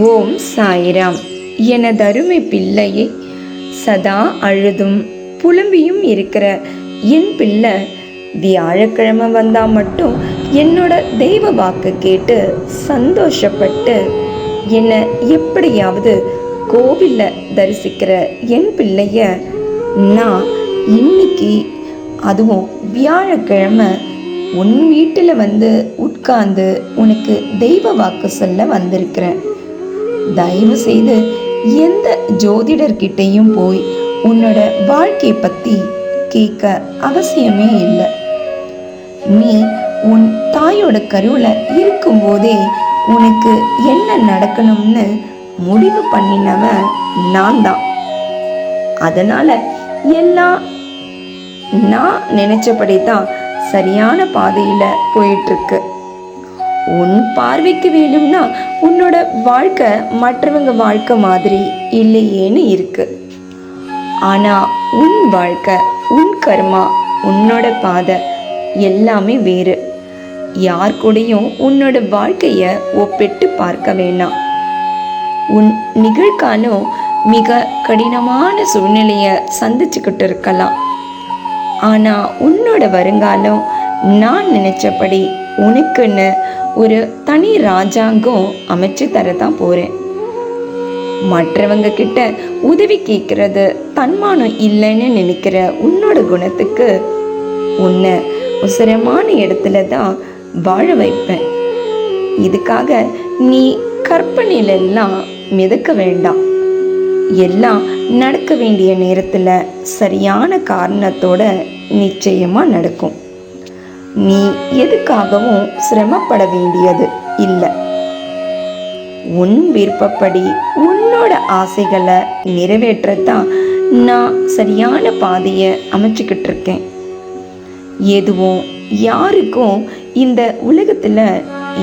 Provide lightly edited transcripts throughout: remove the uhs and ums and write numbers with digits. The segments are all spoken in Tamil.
ஓம் சாய்ராம். எனதருமை பிள்ளையே, சதா அழுதும் புலம்பியும் இருக்கிற என் பிள்ளை, வியாழக்கிழமை வந்தா மட்டும் என்னோட தெய்வ வாக்கு கேட்டு சந்தோஷப்பட்டு என்னை எப்படியாவது கோவில்ல தரிசிக்கிற என் பிள்ளைய நான் இன்னைக்கு, அதுவும் வியாழக்கிழமை உன் வீட்டில் வந்து உட்கார்ந்து உனக்கு தெய்வ வாக்கு சொல்ல வந்திருக்கிறேன். தயவு செய்து எந்த ஜோதிடர்கிட்டையும் போய் உன்னோட வாழ்க்கையை பற்றி கேட்க அவசியமே இல்லை. நீ உன் தாயோட கருவில் இருக்கும்போதே உனக்கு என்ன நடக்கணும்னு முடிவு பண்ணினவன் நான் தான். அதனால எல்லாம் நான் நினைச்சபடி தான் சரியான பாதையில போயிட்டு இருக்கு. உன் பார்வைக்கு வேணும்னா உன்னோட வாழ்க்கை மற்றவங்க வாழ்க்கை மாதிரி இல்லையேன்னு இருக்கு. ஆனா உன் வாழ்க்கை, உன் கர்மா, உன்னோட பாதை எல்லாமே வேறு. யார் கூடயும் உன்னோட வாழ்க்கைய ஒப்பிட்டு பார்க்க வேணாம். உன் நிகழ்காலம் மிக கடினமான சூழ்நிலைய சந்திச்சுக்கிட்டு இருக்கலாம். ஆனா உன்னோட வருங்காலம் நான் நினைச்சபடி உனக்குன்னு ஒரு தனி ராஜாங்கம் அமைச்சு தரதான் போறேன். மற்றவங்க கிட்ட உதவி கேட்கறது தன்மானம் இல்லைன்னு நினைக்கிற உன்னோட குணத்துக்கு உன்னை உசரமான இடத்துல தான் வாழ வைப்பேன். இதுக்காக நீ கற்பனையிலெல்லாம் மிதக்க வேண்டாம். எல்லாம் நடக்க வேண்டிய நேரத்துல சரியான காரணத்தோட நிச்சயமா நடக்கும். நீ எதுக்காகவும் சிரமப்பட வேண்டியது இல்லை. உன் விருப்பப்படி உன்னோட ஆசைகளை நிறைவேற்றத்தான் நான் சரியான பாதையை அமைச்சுக்கிட்டு இருக்கேன். எதுவும் யாருக்கும் இந்த உலகத்துல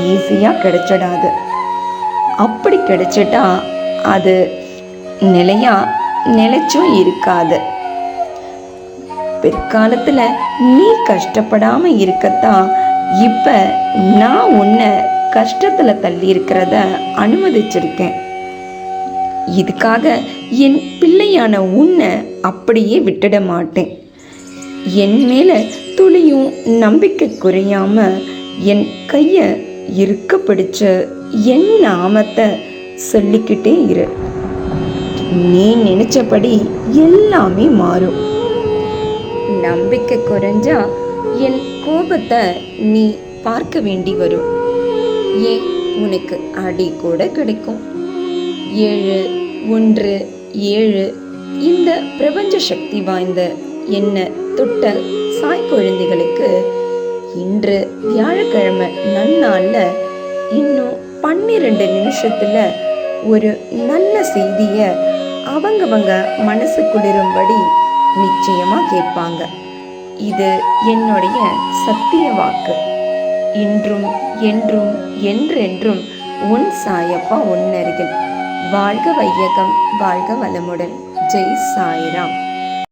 ஈஸியா கிடைச்சிடாது. அப்படி கிடைச்சிட்டா அது நிலையா நிலைச்சும் இருக்காது. பிற்காலத்துல நீ கஷ்டப்படாம இருக்கத்தான் இப்ப நான் உன்னை கஷ்டத்துல தள்ளி இருக்கிறத அனுமதிச்சிருக்கேன். இதுக்காக என் பிள்ளையான உன்னை அப்படியே விட்டுட மாட்டேன். என் மேல துளியும் நம்பிக்கை குறையாம என் கைய இருக்க பிடிச்சு என் நாமத்தை சொல்லிக்கிட்டே இரு. நீ நினைச்சபடி எல்லாமே மாறும். நம்பிக்கை குறைஞ்சா என் கோபத்தை நீ பார்க்க வேண்டி வரும். ஏன் உனக்கு அடி கூட கிடைக்கும். 717 இந்த பிரபஞ்ச சக்தி வாய்ந்த என்ன தொட்ட சாய் குழந்தைகளுக்கு இன்று வியாழக்கிழமை நன்னாள்ல இன்னும் 12 நிமிஷத்துல ஒரு நல்ல செய்திய அவங்கவங்க மனசு குளிரும்படி நிச்சயமா கேட்பாங்க. இது என்னுடைய சத்திய வாக்கு. இன்றும் என்றும் என்றென்றும் உன் சாயப்பா உன்னருகில். வாழ்க வையகம், வாழ்க வளமுடன். ஜெய் சாய்ராம்.